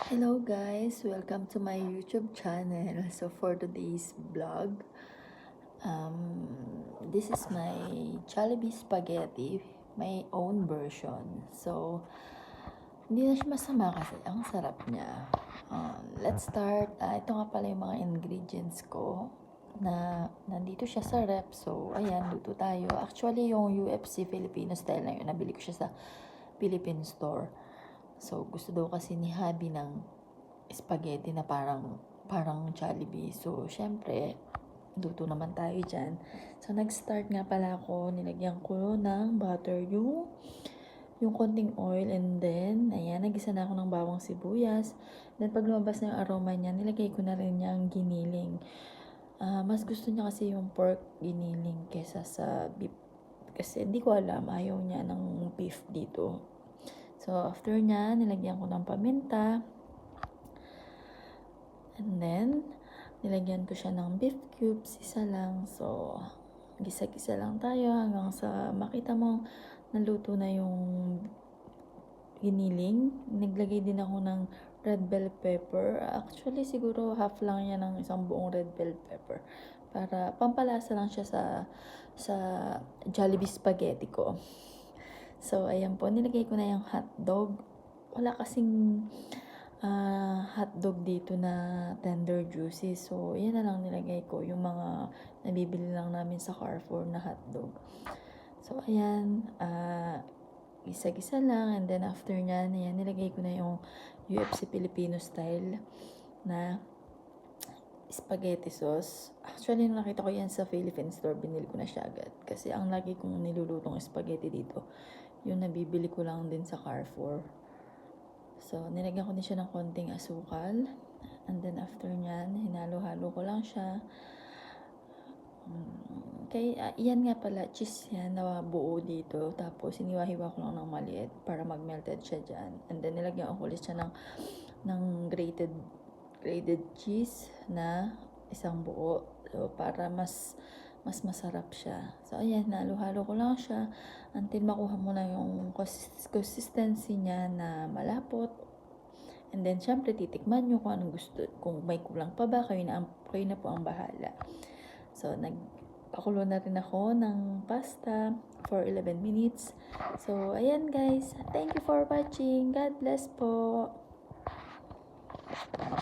Hello guys, welcome to my YouTube channel. So for today's vlog, this is my Jollibee spaghetti, my own version. So hindi na siya masama kasi ang sarap niya. Let's start. Ito nga pala yung mga ingredients ko na nandito siya sa rep. So ayan, luto tayo. Actually yung UFC Filipino style na yun, nabili ko siya sa Philippine store. So gusto daw kasi ni Habi ng spaghetti na parang Jollibee. So, syempre, luto naman tayo dyan. So, nag-start nga pala ako, nilagyan ko ng butter yung konting oil, and then, ayan, nagisa na ako ng bawang sibuyas. Then, pag lumabas na yung aroma niya, nilagay ko na rin yung giniling. Mas gusto niya kasi yung pork giniling kesa sa beef. Kasi, hindi ko alam, ayaw niya ng beef dito. So, after niya, nilagyan ko ng paminta. And then, nilagyan ko siya ng beef cubes, isa lang. So, gisa-gisa lang tayo hanggang sa makita mo naluto na yung giniling. Naglagay din ako ng red bell pepper. Actually, siguro half lang yan ng isang buong red bell pepper. Para pampalasa lang siya sa Jollibee spaghetti ko. So, ayan po, nilagay ko na yung hotdog. Wala kasing hotdog dito na tender juicy. So, yan na lang nilagay ko. Yung mga nabibili lang namin sa Carrefour na hotdog. So, ayan. Gisa-gisa lang. And then, after nyan, ayan, nilagay ko na yung UFC Filipino style na spaghetti sauce. Actually, nung nakita ko yan sa Philippine store, binili ko na siya agad. Kasi ang lagi kong nilulutong spaghetti dito, yung nabibili ko lang din sa Carrefour. So, nilagyan ko din siya ng konting asukal. And then, after nyan, hinalo-halo ko lang siya. Yan nga pala, cheese yan na buo dito. Tapos, iniwa-hiwa ko lang ng maliit para mag-melted siya dyan. And then, nilagyan ko ulit siya ng grated cheese na isang buo. So, para mas masarap siya. So, ayan, halo-halo ko lang siya until makuha mo na yung consistency niya na malapot. And then, syempre, titikman nyo kung anong gusto. Kung may kulang pa ba, kayo na po ang bahala. So, nagpakulo na rin ako ng pasta for 11 minutes. So, ayan guys. Thank you for watching. God bless po.